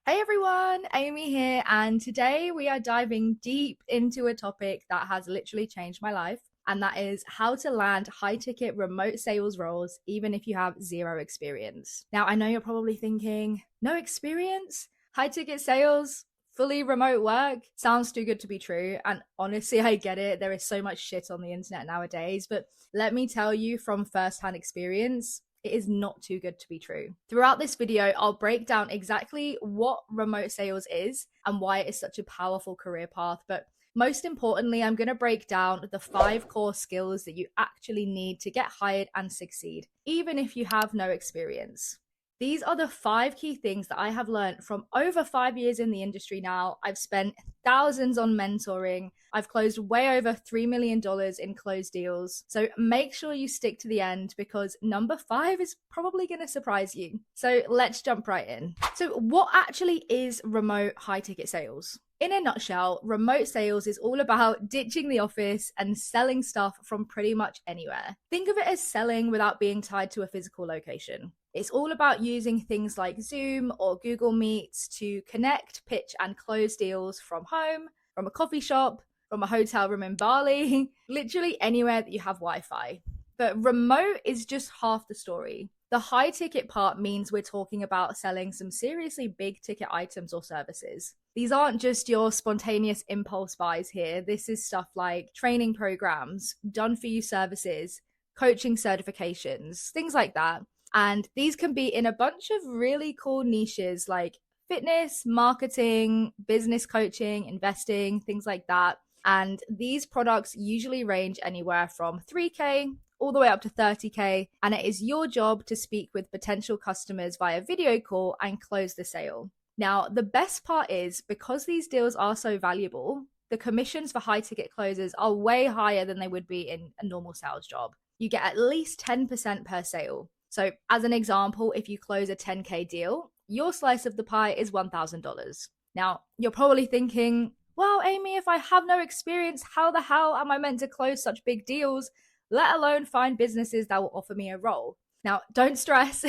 Hey everyone, Amy here, and today we are diving deep into a topic that has literally changed my life, and that is how to land high ticket remote sales roles even if you have zero experience. Now, I know you're probably thinking, no experience? High ticket sales? Fully remote work? Sounds too good to be true, and honestly, I get it. There is so much shit on the internet nowadays, but let me tell you from firsthand experience, it is not too good to be true. Throughout this video, I'll break down exactly what remote sales is and why it is such a powerful career path. But most importantly, I'm going to break down the 5 core skills that you actually need to get hired and succeed, even if you have no experience. These are the 5 key things that I have learned from over 5 years in the industry now. I've spent thousands on mentoring. I've closed way over $3 million in closed deals. So make sure you stick to the end because number 5 is probably going to surprise you. So let's jump right in. So what actually is remote high ticket sales? In a nutshell, remote sales is all about ditching the office and selling stuff from pretty much anywhere. Think of it as selling without being tied to a physical location. It's all about using things like Zoom or Google Meets to connect, pitch, and close deals from home, from a coffee shop, from a hotel room in Bali, literally anywhere that you have Wi-Fi. But remote is just half the story. The high ticket part means we're talking about selling some seriously big ticket items or services. These aren't just your spontaneous impulse buys here. This is stuff like training programs, done for you services, coaching certifications, things like that. And these can be in a bunch of really cool niches like fitness, marketing, business coaching, investing, things like that. And these products usually range anywhere from 3K all the way up to 30K. And it is your job to speak with potential customers via video call and close the sale. Now, the best part is because these deals are so valuable, the commissions for high ticket closers are way higher than they would be in a normal sales job. You get at least 10% per sale. So as an example, if you close a 10K deal, your slice of the pie is $1,000. Now, you're probably thinking, well, Amy, if I have no experience, how the hell am I meant to close such big deals, let alone find businesses that will offer me a role? Now, don't stress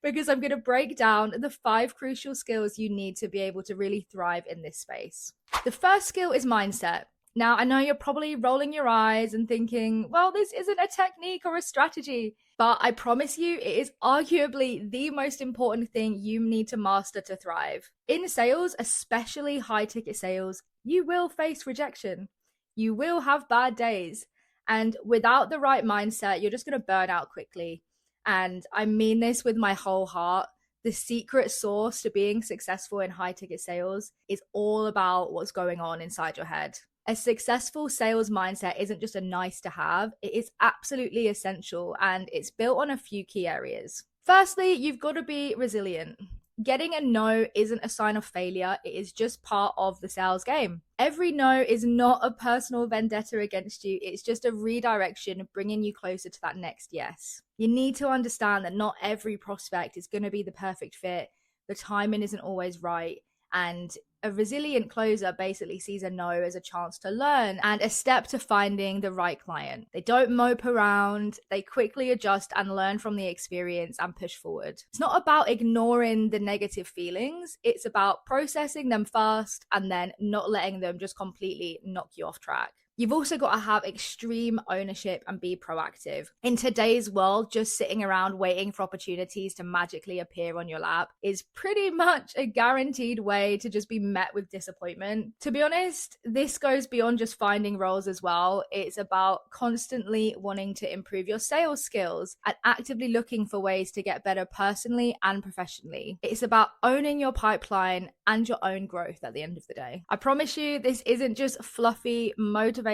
because I'm going to break down the 5 crucial skills you need to be able to really thrive in this space. The first skill is mindset. Now, I know you're probably rolling your eyes and thinking, well, this isn't a technique or a strategy, but I promise you it is arguably the most important thing you need to master to thrive. In sales, especially high ticket sales, you will face rejection. You will have bad days. And without the right mindset, you're just going to burn out quickly. And I mean this with my whole heart. The secret sauce to being successful in high ticket sales is all about what's going on inside your head. A successful sales mindset isn't just a nice to have, it is absolutely essential, and it's built on a few key areas. Firstly, you've got to be resilient. Getting a no isn't a sign of failure, it is just part of the sales game. Every no is not a personal vendetta against you, it's just a redirection bringing you closer to that next yes. You need to understand that not every prospect is going to be the perfect fit, the timing isn't always right, and a resilient closer basically sees a no as a chance to learn and a step to finding the right client. They don't mope around, they quickly adjust and learn from the experience and push forward. It's not about ignoring the negative feelings, it's about processing them fast and then not letting them just completely knock you off track. You've also got to have extreme ownership and be proactive. In today's world, just sitting around waiting for opportunities to magically appear on your lap is pretty much a guaranteed way to just be met with disappointment. To be honest, this goes beyond just finding roles as well. It's about constantly wanting to improve your sales skills and actively looking for ways to get better personally and professionally. It's about owning your pipeline and your own growth at the end of the day. I promise you, this isn't just fluffy, motivational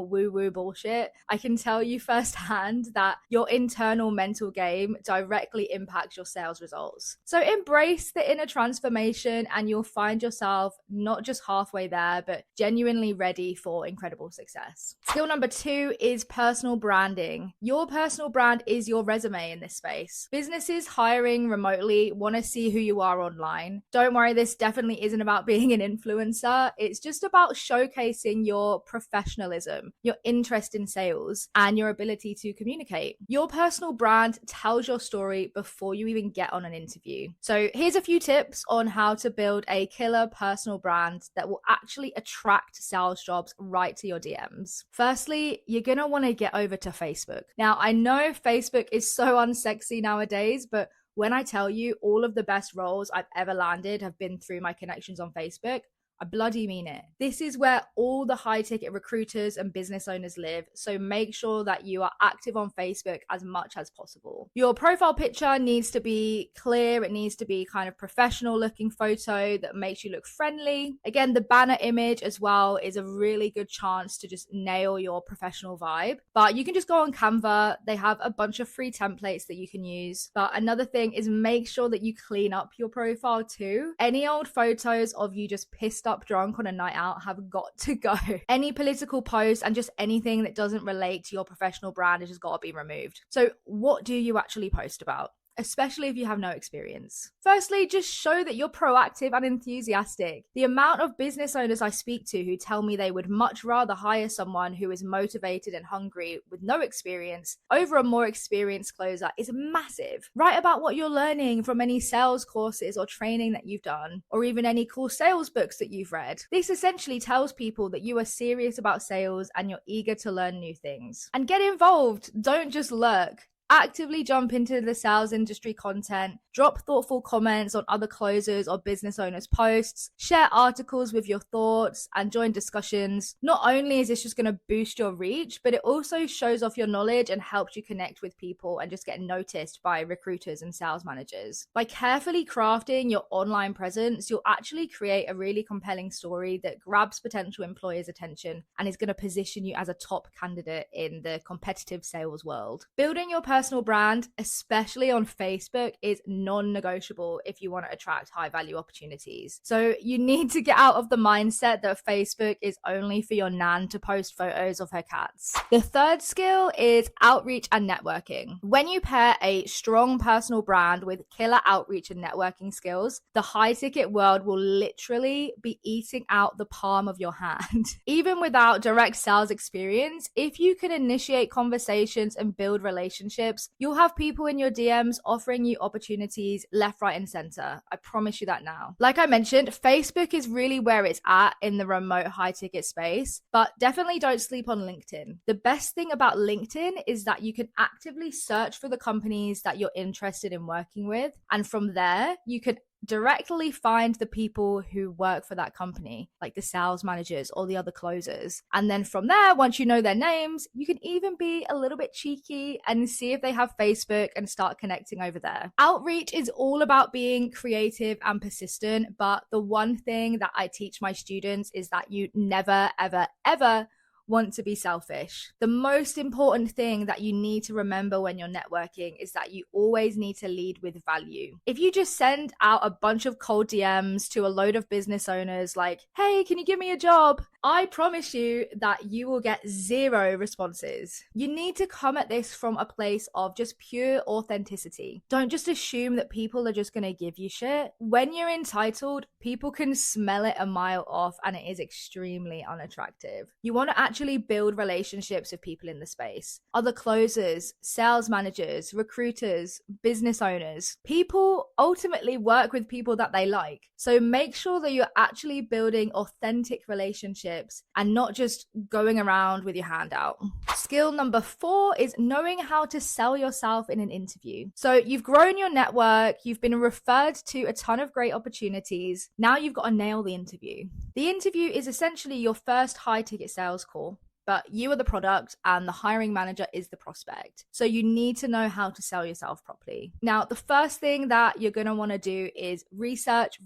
woo-woo bullshit. I can tell you firsthand that your internal mental game directly impacts your sales results. So embrace the inner transformation and you'll find yourself not just halfway there, but genuinely ready for incredible success. Skill number 2 is personal branding. Your personal brand is your resume in this space. Businesses hiring remotely want to see who you are online. Don't worry, this definitely isn't about being an influencer. It's just about showcasing your professionalism professionalism, your interest in sales, and your ability to communicate. Your personal brand tells your story before you even get on an interview. So here's a few tips on how to build a killer personal brand that will actually attract sales jobs right to your DMs. Firstly, you're going to want to get over to Facebook. Now, I know Facebook is so unsexy nowadays, but when I tell you all of the best roles I've ever landed have been through my connections on Facebook, I bloody mean it. This is where all the high ticket recruiters and business owners live, so make sure that you are active on Facebook as much as possible. Your profile picture needs to be clear. It needs to be kind of professional looking photo that makes you look friendly. Again, the banner image as well is a really good chance to just nail your professional vibe. But you can just go on Canva. They have a bunch of free templates that you can use. But another thing is make sure that you clean up your profile too. Any old photos of you just pissed up drunk on a night out have got to go. Any political posts and just anything that doesn't relate to your professional brand has just got to be removed. So what do you actually post about? Especially if you have no experience. Firstly, just show that you're proactive and enthusiastic. The amount of business owners I speak to who tell me they would much rather hire someone who is motivated and hungry with no experience over a more experienced closer is massive. Write about what you're learning from any sales courses or training that you've done, or even any cool sales books that you've read. This essentially tells people that you are serious about sales and you're eager to learn new things. And get involved. Don't just lurk. Actively jump into the sales industry content, drop thoughtful comments on other closers or business owners' posts, share articles with your thoughts, and join discussions. Not only is this just going to boost your reach, but it also shows off your knowledge and helps you connect with people and just get noticed by recruiters and sales managers. By carefully crafting your online presence, you'll actually create a really compelling story that grabs potential employers' attention and is going to position you as a top candidate in the competitive sales world. Building your personal brand, especially on Facebook, is non-negotiable if you want to attract high-value opportunities. So you need to get out of the mindset that Facebook is only for your nan to post photos of her cats. The third skill is outreach and networking. When you pair a strong personal brand with killer outreach and networking skills, the high-ticket world will literally be eating out the palm of your hand. Even without direct sales experience, if you can initiate conversations and build relationships, you'll have people in your DMs offering you opportunities left, right, and center. I promise you that now. Like I mentioned, Facebook is really where it's at in the remote high ticket space, but definitely don't sleep on LinkedIn. The best thing about LinkedIn is that you can actively search for the companies that you're interested in working with. And from there, you can directly find the people who work for that company, like the sales managers or the other closers. And then from there, once you know their names, you can even be a little bit cheeky and see if they have Facebook and start connecting over there. Outreach is all about being creative and persistent, but the one thing that I teach my students is that you never, ever, ever want to be selfish. The most important thing that you need to remember when you're networking is that you always need to lead with value. If you just send out a bunch of cold DMs to a load of business owners like, hey, can you give me a job? I promise you that you will get zero responses. You need to come at this from a place of just pure authenticity. Don't just assume that people are just going to give you shit. When you're entitled, people can smell it a mile off and it is extremely unattractive. You want to actually build relationships with people in the space. Other closers, sales managers, recruiters, business owners. People ultimately work with people that they like. So make sure that you're actually building authentic relationships and not just going around with your hand out. Skill number 4 is knowing how to sell yourself in an interview. So you've grown your network, you've been referred to a ton of great opportunities. Now you've got to nail the interview. The interview is essentially your first high ticket sales call, but you are the product and the hiring manager is the prospect. So you need to know how to sell yourself properly. Now, the first thing that you're going to want to do is research.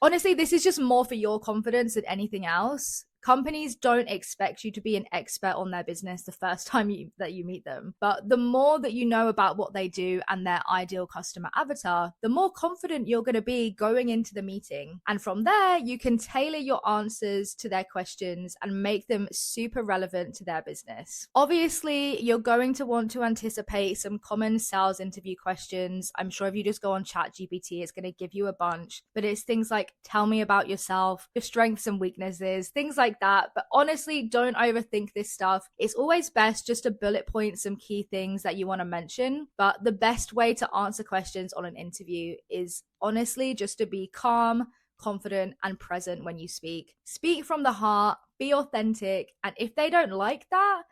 Honestly, this is just more for your confidence than anything else. Companies don't expect you to be an expert on their business the first time that you meet them. But the more that you know about what they do and their ideal customer avatar, the more confident you're going to be going into the meeting. And from there, you can tailor your answers to their questions and make them super relevant to their business. Obviously, you're going to want to anticipate some common sales interview questions. I'm sure if you just go on ChatGPT, it's going to give you a bunch. But it's things like, tell me about yourself, your strengths and weaknesses, things like like that. But honestly, don't overthink this stuff. It's always best just to bullet point some key things that you want to mention. But the best way to answer questions on an interview is honestly just to be calm, confident, and present when you speak. Speak from the heart, be authentic, and if they don't like that,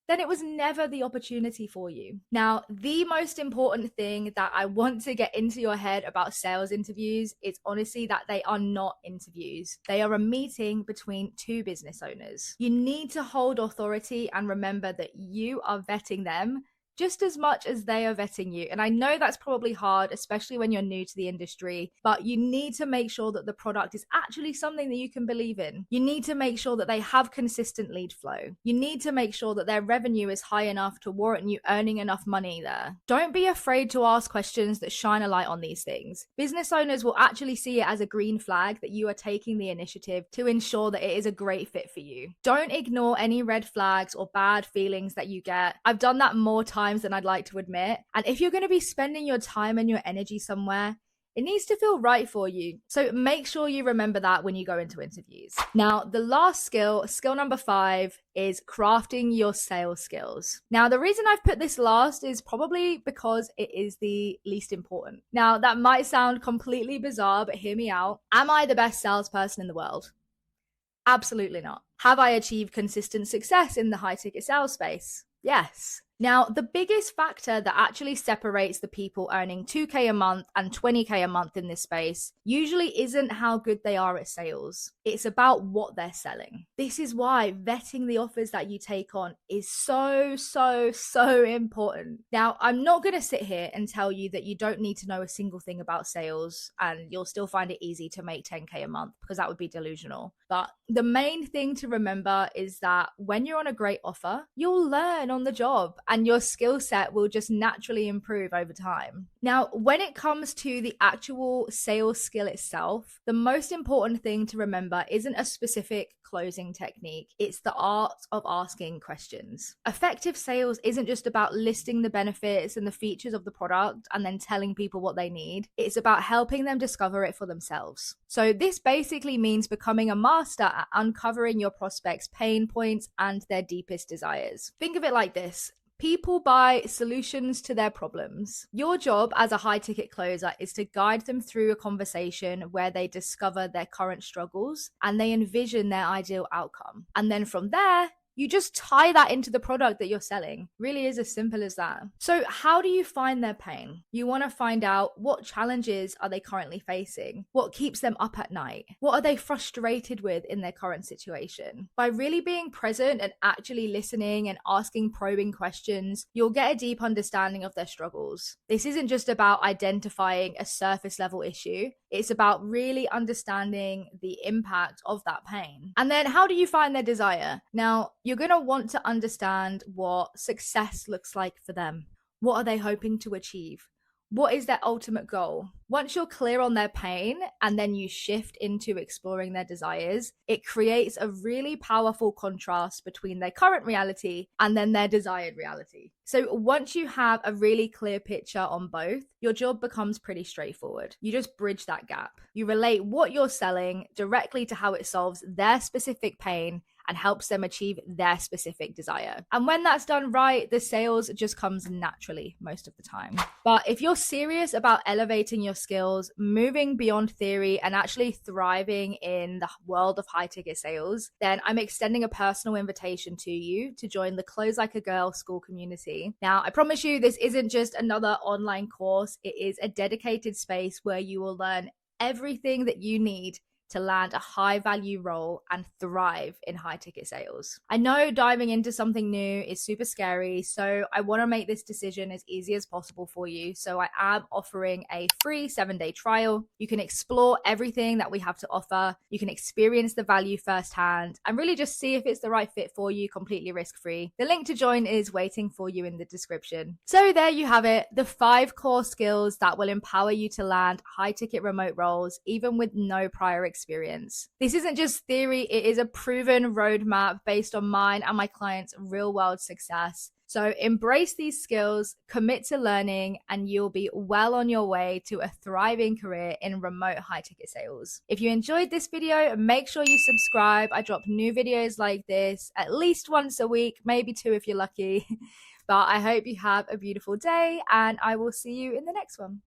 then it was never the opportunity for you. Now, the most important thing that I want to get into your head about sales interviews is honestly that they are not interviews. They are a meeting between two business owners. You need to hold authority and remember that you are vetting them just as much as they are vetting you. And I know that's probably hard, especially when you're new to the industry, but you need to make sure that the product is actually something that you can believe in. You need to make sure that they have consistent lead flow. You need to make sure that their revenue is high enough to warrant you earning enough money there. Don't be afraid to ask questions that shine a light on these things. Business owners will actually see it as a green flag that you are taking the initiative to ensure that it is a great fit for you. Don't ignore any red flags or bad feelings that you get. I've done that more times than I'd like to admit. And if you're going to be spending your time and your energy somewhere, it needs to feel right for you. So make sure you remember that when you go into interviews. Now, the last skill number 5, is crafting your sales skills. Now, the reason I've put this last is probably because it is the least important. Now, that might sound completely bizarre, but hear me out. Am I the best salesperson in the world? Absolutely not. Have I achieved consistent success in the high ticket sales space? Yes. Now, the biggest factor that actually separates the people earning 2K a month and 20K a month in this space usually isn't how good they are at sales. It's about what they're selling. This is why vetting the offers that you take on is so important. Now, I'm not going to sit here and tell you that you don't need to know a single thing about sales and you'll still find it easy to make 10K a month, because that would be delusional. But the main thing to remember is that when you're on a great offer, you'll learn on the job and your skill set will just naturally improve over time. Now, when it comes to the actual sales skill itself, the most important thing to remember isn't a specific closing technique. It's the art of asking questions. Effective sales isn't just about listing the benefits and the features of the product and then telling people what they need. It's about helping them discover it for themselves. So this basically means becoming a master at uncovering your prospects' pain points and their deepest desires. Think of it like this. People buy solutions to their problems. Your job as a high ticket closer is to guide them through a conversation where they discover their current struggles and they envision their ideal outcome. And then from there, you just tie that into the product that you're selling. Really is as simple as that. So how do you find their pain? You want to find out what challenges are they currently facing? What keeps them up at night? What are they frustrated with in their current situation? By really being present and actually listening and asking probing questions, you'll get a deep understanding of their struggles. This isn't just about identifying a surface level issue. It's about really understanding the impact of that pain. And then how do you find their desire? Now, you're going to want to understand what success looks like for them. What are they hoping to achieve? What is their ultimate goal? Once you're clear on their pain and then you shift into exploring their desires, it creates a really powerful contrast between their current reality and then their desired reality. So once you have a really clear picture on both, your job becomes pretty straightforward. You just bridge that gap. You relate what you're selling directly to how it solves their specific pain and helps them achieve their specific desire. And when that's done right, the sales just comes naturally most of the time. But if you're serious about elevating your skills, moving beyond theory and actually thriving in the world of high ticket sales, then I'm extending a personal invitation to you to join the Close Like a Girl school community. Now, I promise you, this isn't just another online course. It is a dedicated space where you will learn everything that you need to land a high value role and thrive in high ticket sales. I know diving into something new is super scary, so I want to make this decision as easy as possible for you. So I am offering a free 7-day trial. You can explore everything that we have to offer. You can experience the value firsthand and really just see if it's the right fit for you, completely risk-free. The link to join is waiting for you in the description. So there you have it, the 5 core skills that will empower you to land high ticket remote roles, even with no prior experience. This isn't just theory, it is a proven roadmap based on mine and my clients' real world success. So embrace these skills, commit to learning, and you'll be well on your way to a thriving career in remote high ticket sales. If you enjoyed this video, make sure you subscribe. I drop new videos like this at least once a week, maybe two if you're lucky. But I hope you have a beautiful day, and I will see you in the next one.